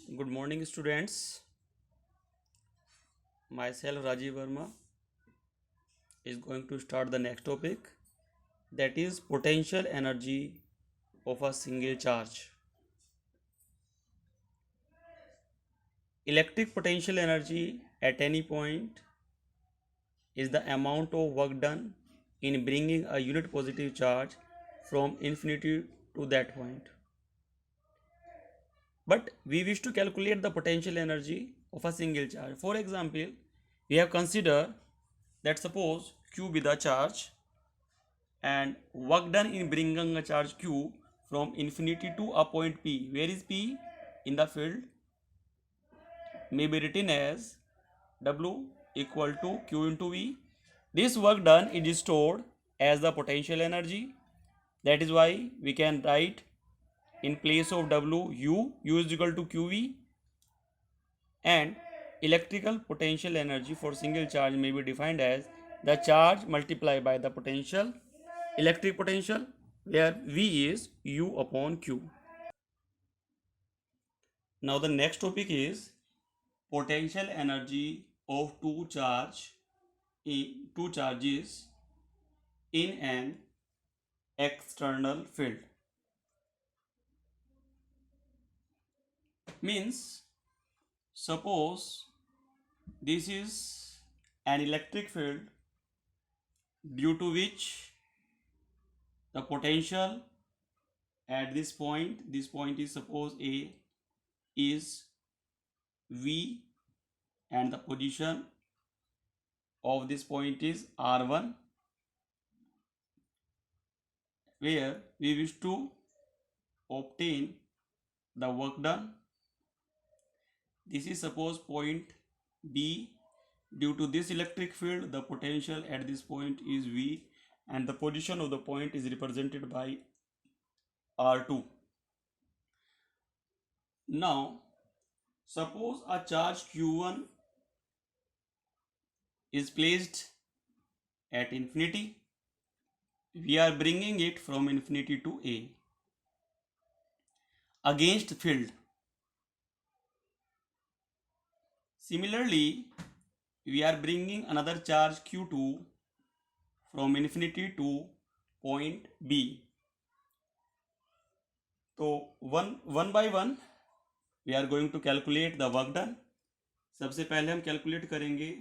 Good morning, students. Myself, Rajiv Verma, is going to start the next topic, that is potential energy of a single charge. Electric potential energy at any point is the amount of work done in bringing a unit positive charge from infinity to that point. But we wish to calculate the potential energy of a single charge. For example, we have considered that suppose Q be the charge and work done in bringing a charge q from infinity to a point P. Where is P? In the field may be written as W equal to Q into V. This work done is stored as the potential energy. That is why we can write in place of W U is equal to QV, and electrical potential energy for single charge may be defined as the charge multiplied by the potential, electric potential, where V is U upon Q. Now the next topic is potential energy of two charges in an external field. Means suppose this is an electric field due to which the potential at this point is suppose A, is V, and the position of this point is R1, where we wish to obtain the work done. This is suppose point B. Due to this electric field, the potential at this point is V, and the position of the point is represented by R2. Now suppose a charge Q1 is placed at infinity. We are bringing it from infinity to A against field. Similarly, we are bringing another charge Q2 from infinity to point B. So one by one we are going to calculate the work done. सबसे पहले हम calculate करेंगे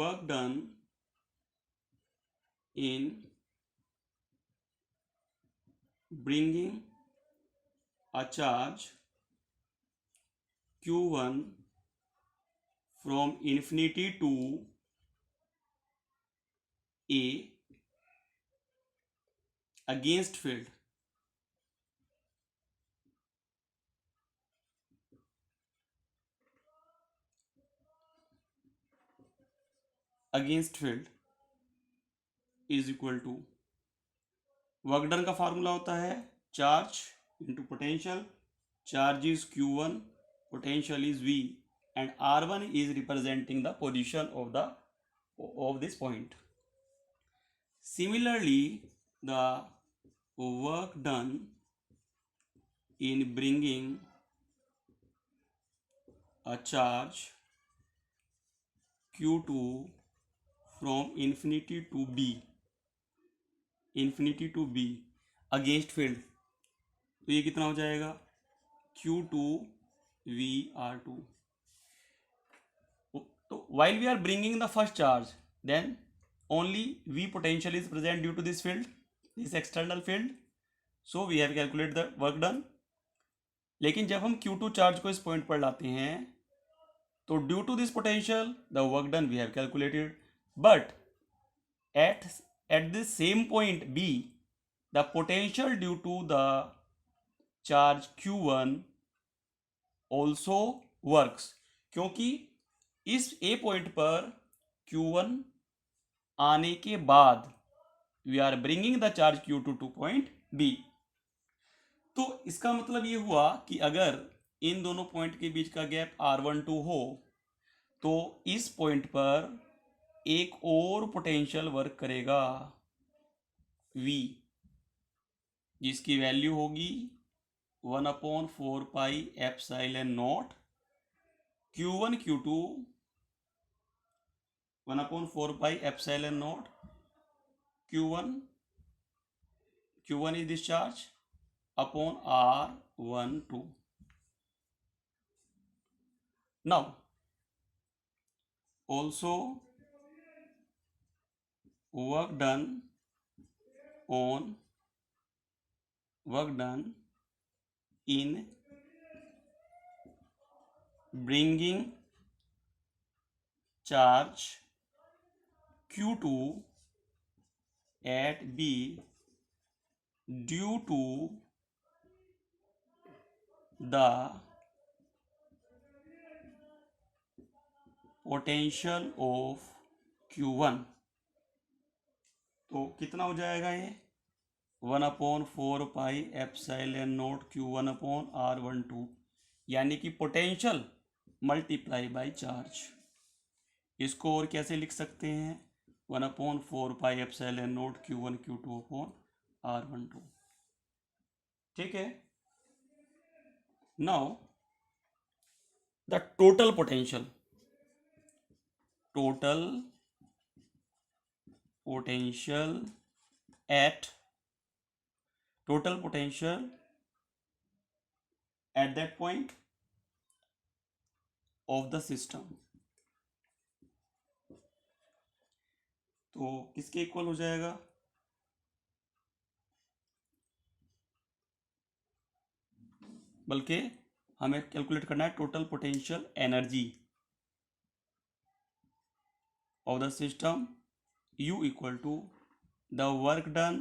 work done in bringing a charge Q1 from infinity to A against field. Against field is equal to work done का formula होता है charge into potential. Charge is Q1, potential is V, and R1 is representing the position of this point. Similarly, the work done in bringing a charge Q2 from infinity to B against field, तो ये कितना हो जाएगा Q2 VR2. तो while we are bringing the first charge, then only V potential is present due to this field, this external field, so we have calculated the work done. लेकिन जब हम Q2 charge को इस point पर लाते हैं तो due to this potential the work done we have calculated, but at the same point B, the potential due to the charge Q1 also works, क्योंकि इस A पॉइंट पर Q1 आने के बाद we are bringing the charge Q2 to point B. तो इसका मतलब ये हुआ कि अगर इन दोनों पॉइंट के बीच का गैप R12 हो तो इस पॉइंट पर एक और पोटेंशियल वर्क करेगा V, जिसकी वैल्यू होगी 1/4 pi epsilon naught Q1 Q2 1/4 pi epsilon naught Q1 is this charge upon R12. Now also work done in bringing charge Q2 at B due to the potential of Q1. तो कितना हो जाएगा ये 1/4 pi epsilon naught Q1/R12, यानी कि potential multiply by charge. इसको और कैसे लिख सकते हैं 1/4 pi epsilon naught Q1 Q2/R12। ठीक है। Now the total potential at that point of the system, तो किसके इक्वल हो जाएगा बल्कि हमें कैलकुलेट करना है total potential energy of the system, U equal to the work done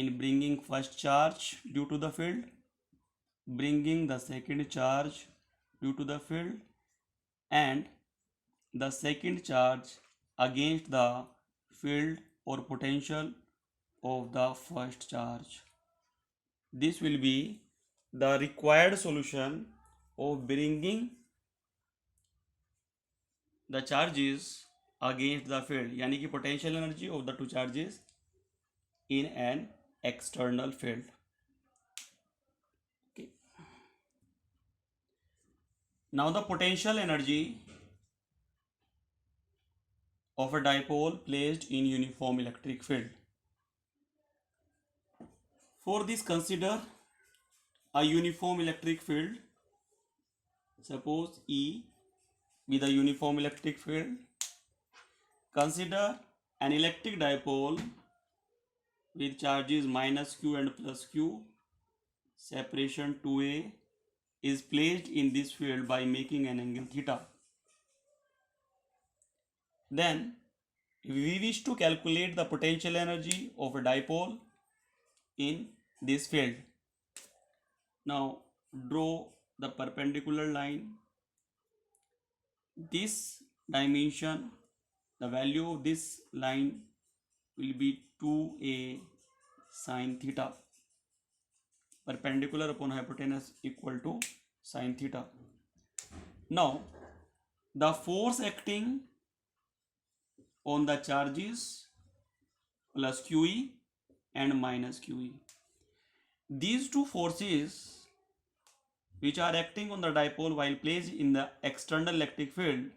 in bringing first charge due to the field, bringing the second charge due to the field, and the second charge against the field or potential of the first charge. This will be the required solution of bringing the charges against the field, यानी कि potential energy of the two charges in an external field. Okay. Now the potential energy of a dipole placed in uniform electric field. For this, consider a uniform electric field. Suppose E be the uniform electric field. Consider an electric dipole with charges minus q and plus q. Separation 2a is placed in this field by making an angle theta. Then we wish to calculate the potential energy of a dipole in this field. Now draw the perpendicular line. This dimension, the value of this line will be 2a sin theta. Perpendicular upon hypotenuse equal to sin theta. Now the force acting on the charges plus QE and minus QE. These two forces which are acting on the dipole while placed in the external electric field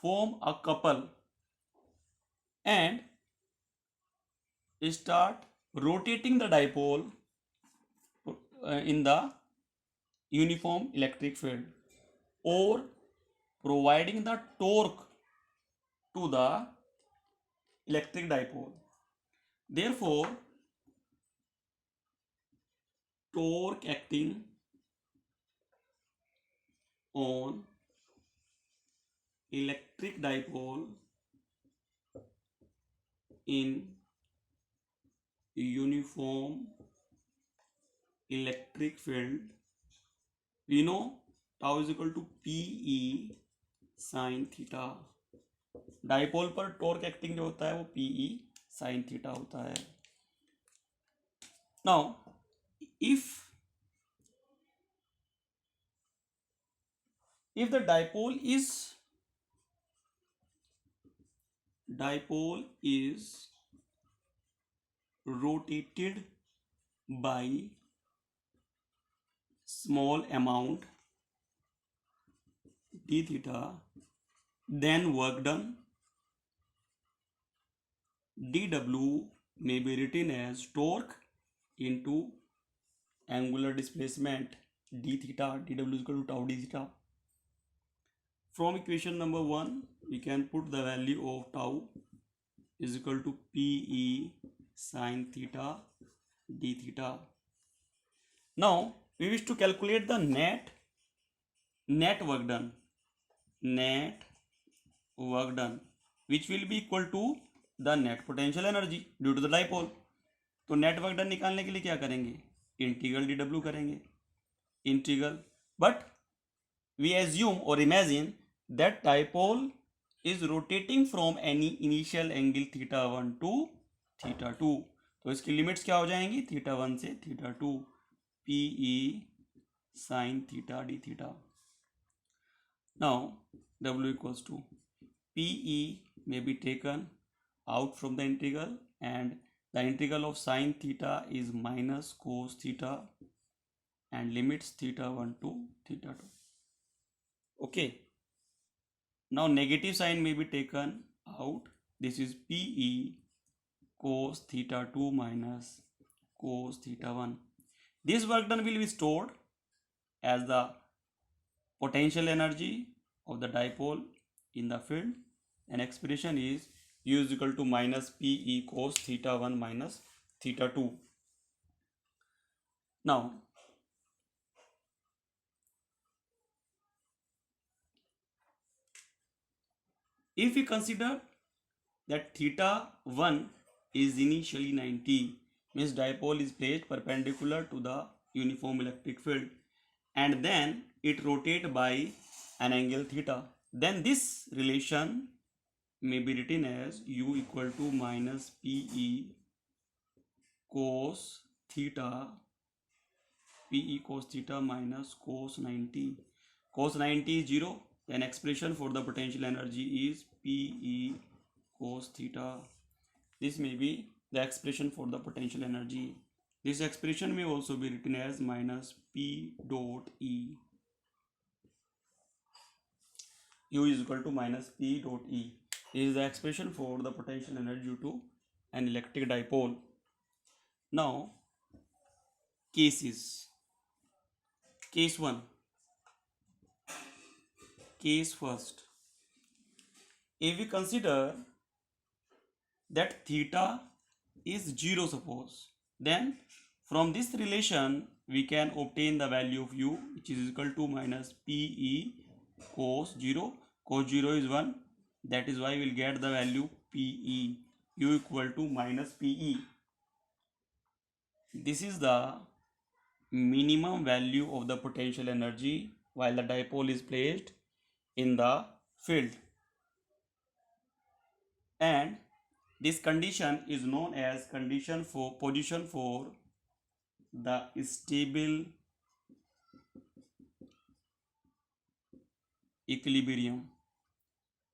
form a couple and start rotating the dipole in the uniform electric field or providing the torque to the electric dipole. Therefore, torque acting on electric dipole in uniform electric field, we know tau is equal to PE sin theta. Dipole पर torque acting जो होता है वो PE sin theta होता है. Now if the dipole is rotated by small amount d theta, then work done dw may be written as torque into angular displacement d theta. Dw is equal to tau d theta. From equation number 1 we can put the value of tau is equal to Pe sin theta d theta. Now we wish to calculate the net work done, which will be equal to the net potential energy due to the dipole. तो net work done निकालने के लिए क्या करेंगे, integral D W करेंगे, integral. But we assume और imagine that dipole is rotating from any initial angle theta 1 to theta 2. तो इसकी लिमिट्स क्या हो जाएंगी, थीटा 1 से theta 2, Pe sin theta d theta. Now W equals to Pe may be taken out from the integral, and the integral of sin theta is minus cos theta and limits theta 1 to theta 2. Okay. Now negative sign may be taken out. This is Pe cos theta 2 minus cos theta 1. This work done will be stored as the potential energy of the dipole in the field, and expression is U is equal to minus Pe cos theta 1 minus theta 2. Now if we consider that theta 1 is initially 90, means dipole is placed perpendicular to the uniform electric field, and then it rotates by an angle theta, then this relation may be written as U equal to minus Pe cos theta minus cos 90. Cos 90 is 0. Then expression for the potential energy is Pe cos theta. This may be the expression for the potential energy. This expression may also be written as minus P dot E. U is equal to minus P dot E. This is the expression for the potential energy due to an electric dipole. Now, cases. Case 1. Case first. If we consider that theta is 0, suppose, then from this relation we can obtain the value of U, which is equal to minus Pe cos 0. Cos 0 is 1. That is why we will get the value Pe. U equal to minus Pe. This is the minimum value of the potential energy while the dipole is placed in the field, and this condition is known as condition for position for the stable equilibrium.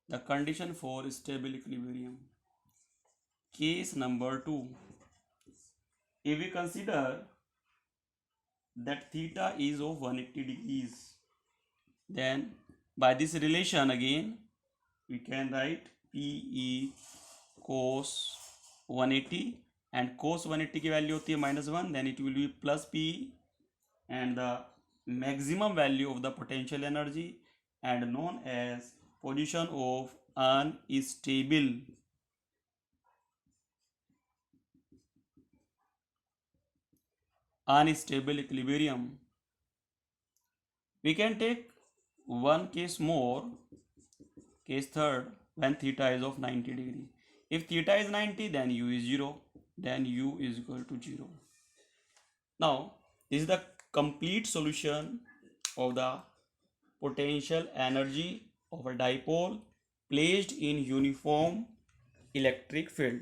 The condition for stable equilibrium. Case number 2. If we consider that theta is of 180 degrees, then by this relation again we can write Pe cos 180, and cos 180 की value होती है -1, then it will be plus Pe, and the maximum value of the potential energy and known as position of unstable equilibrium. We can take one case more, case third, when theta is of 90 degree. If theta is 90, then U is 0, then U is equal to 0. Now this is the complete solution of the potential energy of a dipole placed in uniform electric field.